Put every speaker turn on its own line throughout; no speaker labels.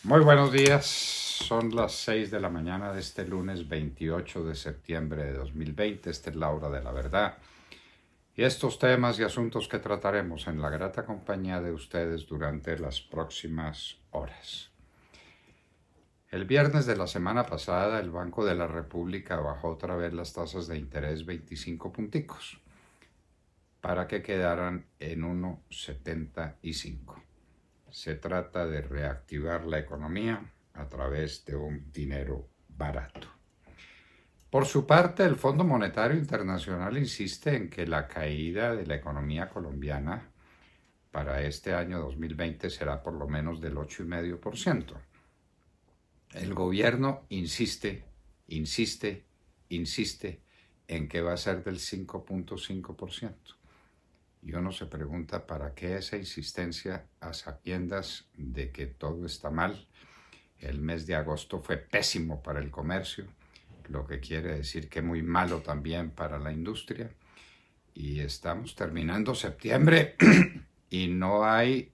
Muy buenos días, son las 6 de la mañana de este lunes 28 de septiembre de 2020. Esta es la hora de la verdad. Y estos temas y asuntos que trataremos en la grata compañía de ustedes durante las próximas horas. El viernes de la semana pasada, el Banco de la República bajó otra vez las tasas de interés 25 punticos para que quedaran en 1,75. Se trata de reactivar la economía a través de un dinero barato. Por su parte, el Fondo Monetario Internacional insiste en que la caída de la economía colombiana para este año 2020 será por lo menos del 8,5%. El gobierno insiste en que va a ser del 5,5%. Y uno se pregunta para qué esa insistencia a sabiendas de que todo está mal. El mes de agosto fue pésimo para el comercio, lo que quiere decir que muy malo también para la industria. Y estamos terminando septiembre y no hay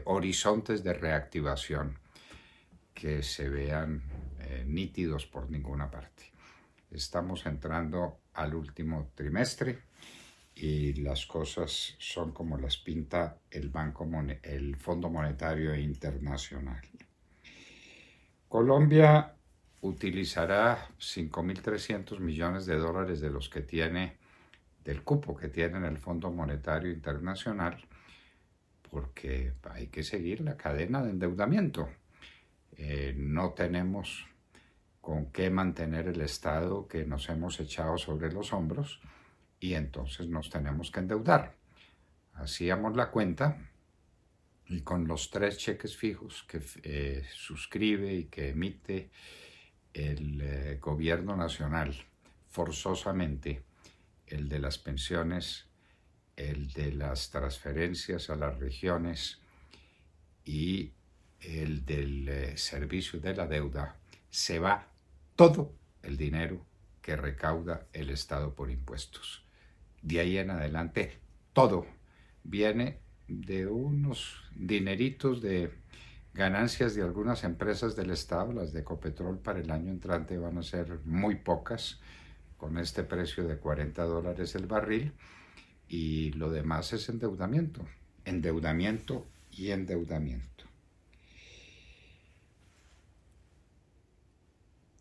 horizontes de reactivación que se vean nítidos por ninguna parte. Estamos entrando al último trimestre y las cosas son como las pinta el Fondo Monetario Internacional. Colombia utilizará 5.300 millones de dólares de los que tiene, del cupo que tiene en el Fondo Monetario Internacional, porque hay que seguir la cadena de endeudamiento. No tenemos con qué mantener el Estado que nos hemos echado sobre los hombros, y entonces nos tenemos que endeudar. Hacíamos la cuenta y con los 3 cheques fijos que suscribe y que emite el gobierno nacional forzosamente, el de las pensiones, el de las transferencias a las regiones y el del servicio de la deuda, se va todo el dinero que recauda el Estado por impuestos. De ahí en adelante, todo viene de unos dineritos de ganancias de algunas empresas del Estado. Las de Ecopetrol para el año entrante van a ser muy pocas, con este precio de $40 el barril, y lo demás es endeudamiento, endeudamiento y endeudamiento.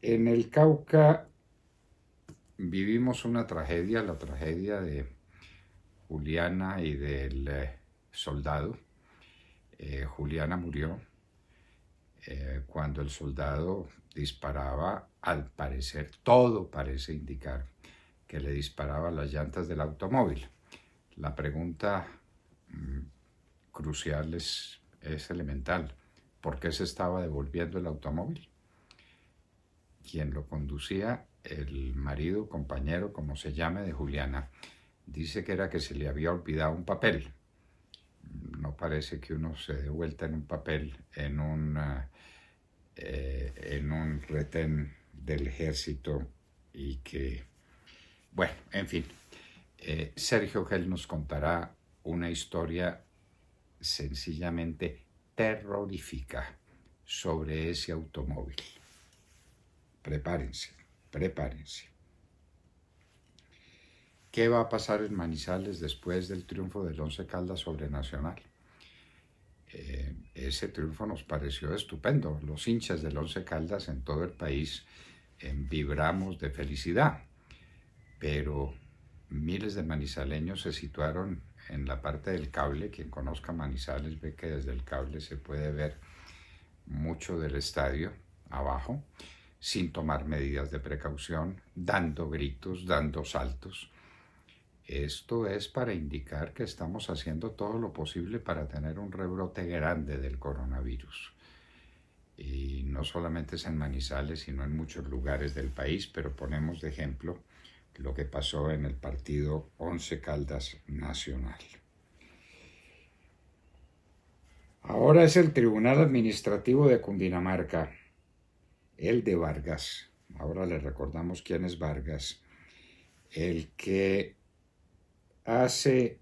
En el Cauca vivimos una tragedia, la tragedia de Juliana y del soldado. Juliana murió cuando el soldado disparaba, al parecer, todo parece indicar que le disparaba a las llantas del automóvil. La pregunta crucial es elemental. ¿Por qué se estaba devolviendo el automóvil? Quien lo conducía, el marido, compañero, como se llame, de Juliana, dice que era que se le había olvidado un papel. No parece que uno se dé vuelta en un papel en un retén del ejército y que, bueno, en fin. Sergio Gel nos contará una historia sencillamente terrorífica sobre ese automóvil. Prepárense, prepárense. ¿Qué va a pasar en Manizales después del triunfo del Once Caldas sobre Nacional? Ese triunfo nos pareció estupendo. Los hinchas del Once Caldas en todo el país vibramos de felicidad, pero miles de manizaleños se situaron en la parte del cable. Quien conozca Manizales ve que desde el cable se puede ver mucho del estadio abajo, sin tomar medidas de precaución, dando gritos, dando saltos. Esto es para indicar que estamos haciendo todo lo posible para tener un rebrote grande del coronavirus. Y no solamente es en Manizales, sino en muchos lugares del país, pero ponemos de ejemplo lo que pasó en el partido Once Caldas Nacional. Ahora es el Tribunal Administrativo de Cundinamarca, el de Vargas, ahora le recordamos quién es Vargas, el que hace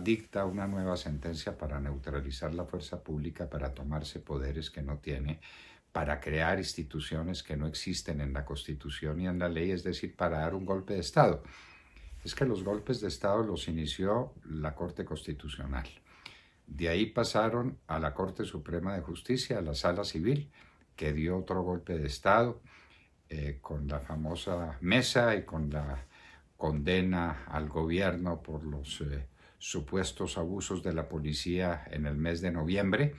dicta una nueva sentencia para neutralizar la fuerza pública, para tomarse poderes que no tiene, para crear instituciones que no existen en la Constitución y en la ley, es decir, para dar un golpe de Estado. Es que los golpes de Estado los inició la Corte Constitucional. De ahí pasaron a la Corte Suprema de Justicia, a la Sala Civil, que dio otro golpe de Estado, con la famosa mesa y con la condena al gobierno por los supuestos abusos de la policía en el mes de noviembre,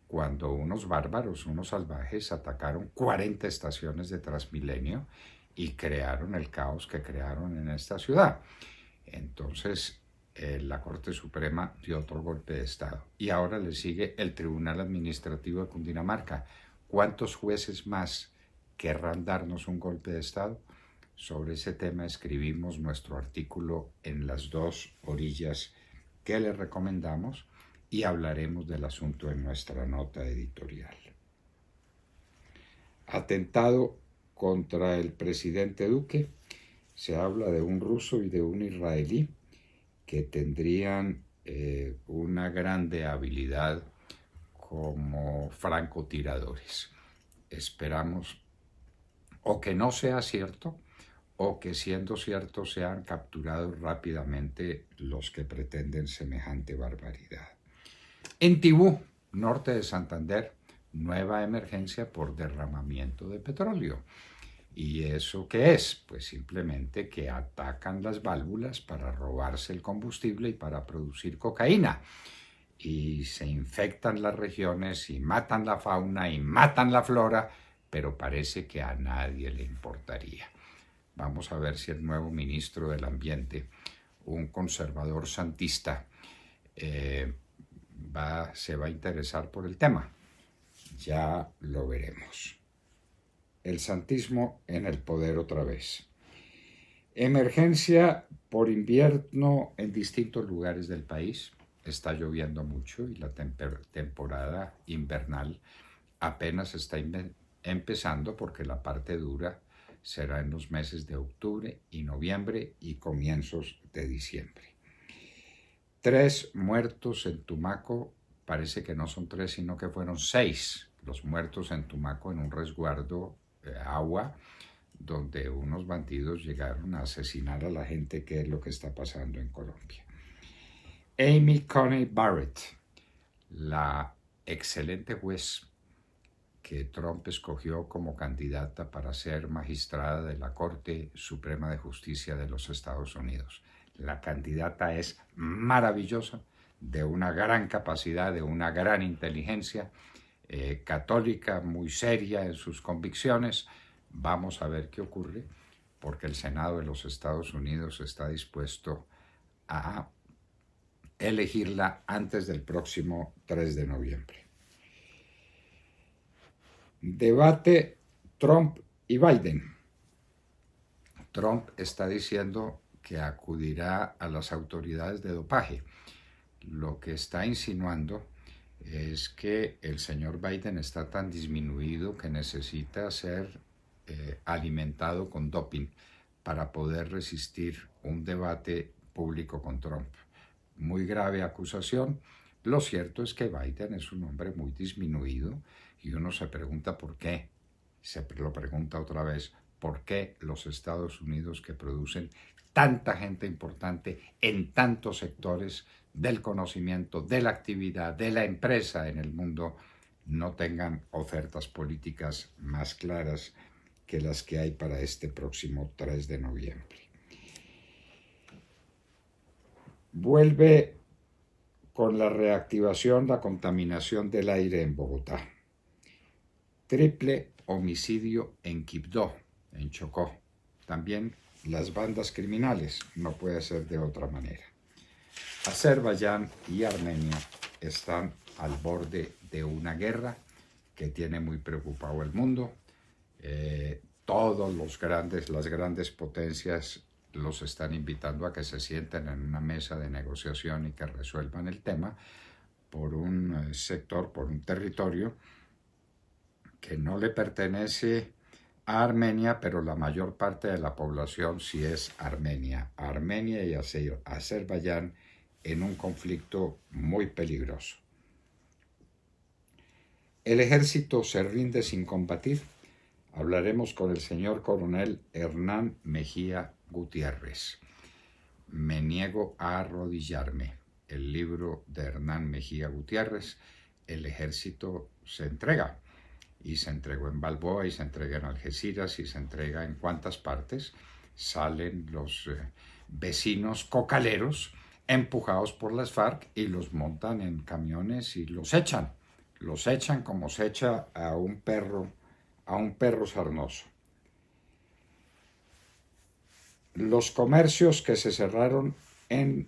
cuando unos bárbaros, unos salvajes, atacaron 40 estaciones de Transmilenio y crearon el caos que crearon en esta ciudad. Entonces, la Corte Suprema dio otro golpe de Estado. Y ahora le sigue el Tribunal Administrativo de Cundinamarca. ¿Cuántos jueces más querrán darnos un golpe de Estado? Sobre ese tema escribimos nuestro artículo en Las Dos Orillas que le recomendamos y hablaremos del asunto en nuestra nota editorial. Atentado contra el presidente Duque. Se habla de un ruso y de un israelí que tendrían una grande habilidad como francotiradores. Esperamos o que no sea cierto, o que siendo cierto sean capturados rápidamente los que pretenden semejante barbaridad. En Tibú, norte de Santander, nueva emergencia por derramamiento de petróleo. ¿Y eso qué es? Pues simplemente que atacan las válvulas para robarse el combustible y para producir cocaína. Y se infectan las regiones y matan la fauna y matan la flora, pero parece que a nadie le importaría. Vamos a ver si el nuevo ministro del Ambiente, un conservador santista, se va a interesar por el tema. Ya lo veremos. El santismo en el poder otra vez. Emergencia por invierno en distintos lugares del país. Está lloviendo mucho y la temporada invernal apenas está empezando, porque la parte dura será en los meses de octubre y noviembre y comienzos de diciembre. 3 muertos en Tumaco. Parece que no son 3, sino que fueron 6 los muertos en Tumaco en un resguardo agua, donde unos bandidos llegaron a asesinar a la gente, que es lo que está pasando en Colombia. Amy Coney Barrett, la excelente juez que Trump escogió como candidata para ser magistrada de la Corte Suprema de Justicia de los Estados Unidos. La candidata es maravillosa, de una gran capacidad, de una gran inteligencia, católica, muy seria en sus convicciones. Vamos a ver qué ocurre, porque el Senado de los Estados Unidos está dispuesto a elegirla antes del próximo 3 de noviembre. Debate Trump y Biden. Trump está diciendo que acudirá a las autoridades de dopaje. Lo que está insinuando es que el señor Biden está tan disminuido que necesita ser alimentado con doping para poder resistir un debate público con Trump. Muy grave acusación. Lo cierto es que Biden es un hombre muy disminuido y uno se pregunta por qué. Se lo pregunta otra vez, ¿por qué los Estados Unidos, que producen tanta gente importante en tantos sectores del conocimiento, de la actividad, de la empresa en el mundo, no tengan ofertas políticas más claras que las que hay para este próximo 3 de noviembre? Vuelve con la reactivación, la contaminación del aire en Bogotá. Triple homicidio en Quibdó, en Chocó. También las bandas criminales, no puede ser de otra manera. Azerbaiyán y Armenia están al borde de una guerra que tiene muy preocupado el mundo. Todas las grandes potencias los están invitando a que se sienten en una mesa de negociación y que resuelvan el tema por un sector, por un territorio que no le pertenece a Armenia, pero la mayor parte de la población sí es armenia. Armenia y Azerbaiyán en un conflicto muy peligroso. El ejército se rinde sin combatir. Hablaremos con el señor coronel Hernán Mejía Gutiérrez. Me niego a arrodillarme. El libro de Hernán Mejía Gutiérrez, El ejército se entrega. Y se entregó en Balboa, y se entrega en Algeciras, y se entrega en cuantas partes. Salen los vecinos cocaleros empujados por las FARC y los montan en camiones y los echan. Los echan como se echa a un perro sarnoso. Los comercios que se cerraron en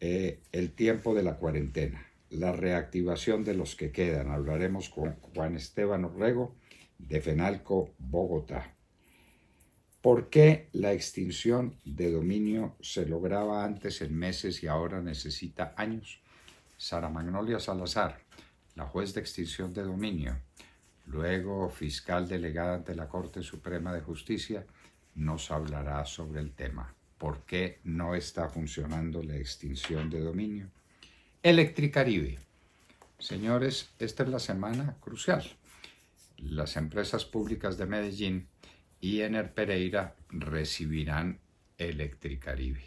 el tiempo de la cuarentena, la reactivación de los que quedan. Hablaremos con Juan Esteban Orrego de FENALCO Bogotá. ¿Por qué la extinción de dominio se lograba antes en meses y ahora necesita años? Sara Magnolia Salazar, la juez de extinción de dominio, luego fiscal delegada ante la Corte Suprema de Justicia, nos hablará sobre el tema. ¿Por qué no está funcionando la extinción de dominio? Electricaribe. Señores, esta es la semana crucial. Las empresas públicas de Medellín y Ener Pereira recibirán Electricaribe.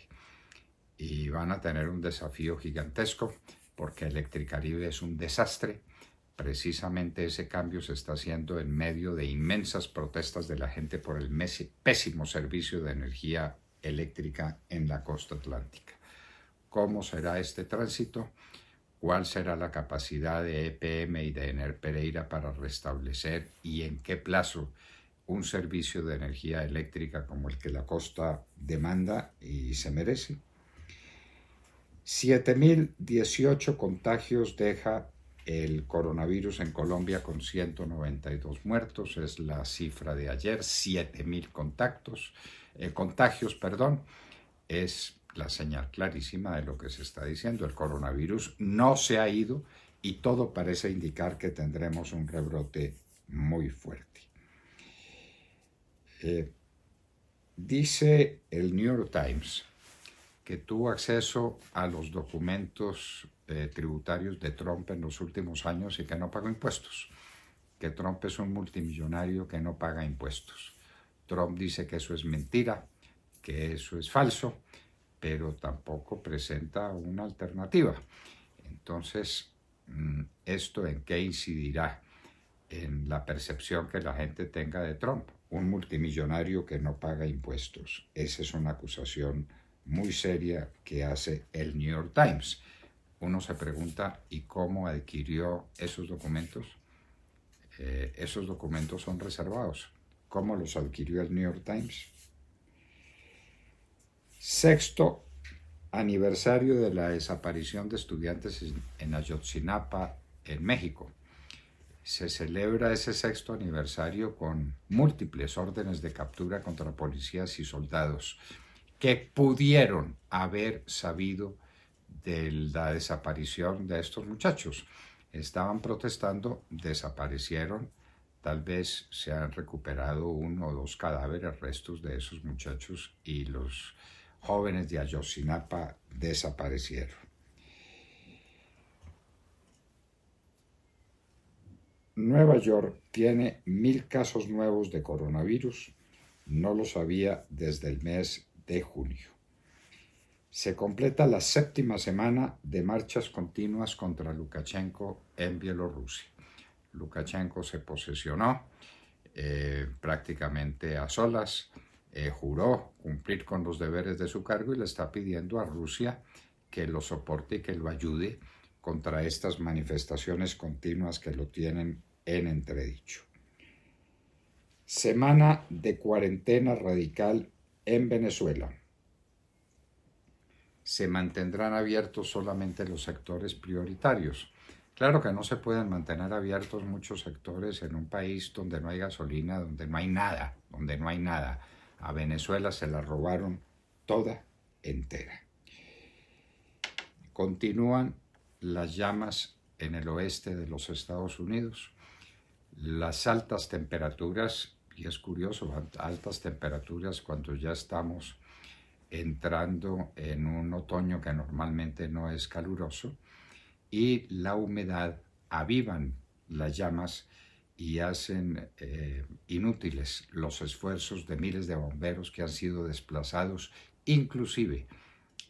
Y van a tener un desafío gigantesco porque Electricaribe es un desastre. Precisamente ese cambio se está haciendo en medio de inmensas protestas de la gente por el pésimo servicio de energía eléctrica en la costa atlántica. ¿Cómo será este tránsito? ¿Cuál será la capacidad de EPM y de Ener Pereira para restablecer y en qué plazo un servicio de energía eléctrica como el que la costa demanda y se merece? 7.018 contagios deja el coronavirus en Colombia con 192 muertos, es la cifra de ayer. 7.000 contagios, es la señal clarísima de lo que se está diciendo. El coronavirus no se ha ido y todo parece indicar que tendremos un rebrote muy fuerte. Dice el New York Times que tuvo acceso a los documentos tributarios de Trump en los últimos años y que no pagó impuestos, que Trump es un multimillonario que no paga impuestos. Trump dice que eso es mentira, que eso es falso, pero tampoco presenta una alternativa. Entonces, ¿esto en qué incidirá? En la percepción que la gente tenga de Trump, un multimillonario que no paga impuestos. Esa es una acusación muy seria que hace el New York Times. Uno se pregunta, ¿y cómo adquirió esos documentos? Esos documentos son reservados. ¿Cómo los adquirió el New York Times? 6º aniversario de la desaparición de estudiantes en Ayotzinapa, en México. Se celebra ese 6º aniversario con múltiples órdenes de captura contra policías y soldados que pudieron haber sabido de la desaparición de estos muchachos. Estaban protestando, desaparecieron, tal vez se han recuperado 1 o 2 cadáveres, restos de esos muchachos, y los jóvenes de Ayotzinapa desaparecieron. Nueva York tiene 1.000 casos nuevos de coronavirus, no lo sabía desde el mes de junio. Se completa la 7ª semana de marchas continuas contra Lukashenko en Bielorrusia. Lukashenko se posesionó prácticamente a solas, juró cumplir con los deberes de su cargo y le está pidiendo a Rusia que lo soporte y que lo ayude contra estas manifestaciones continuas que lo tienen en entredicho. Semana de cuarentena radical en Venezuela. Se mantendrán abiertos solamente los sectores prioritarios. Claro que no se pueden mantener abiertos muchos sectores en un país donde no hay gasolina, donde no hay nada, A Venezuela se la robaron toda entera. Continúan las llamas en el oeste de los Estados Unidos. Las altas temperaturas, y es curioso, altas temperaturas cuando ya estamos entrando en un otoño que normalmente no es caluroso, y la humedad avivan las llamas y hacen inútiles los esfuerzos de miles de bomberos que han sido desplazados, inclusive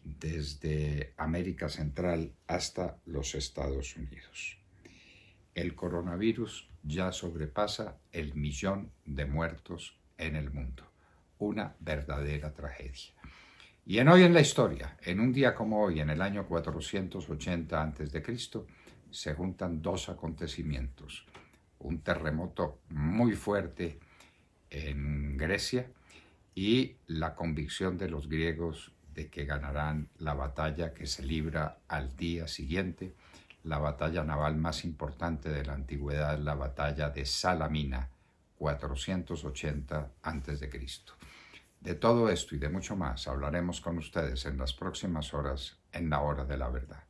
desde América Central hasta los Estados Unidos. El coronavirus ya sobrepasa el 1.000.000 de muertos en el mundo. Una verdadera tragedia. Y en Hoy en la Historia, en un día como hoy, en el año 480 a.C., se juntan dos acontecimientos. Un terremoto muy fuerte en Grecia y la convicción de los griegos de que ganarán la batalla que se libra al día siguiente, la batalla naval más importante de la antigüedad, la batalla de Salamina, 480 a.C. De todo esto y de mucho más hablaremos con ustedes en las próximas horas en la Hora de la Verdad.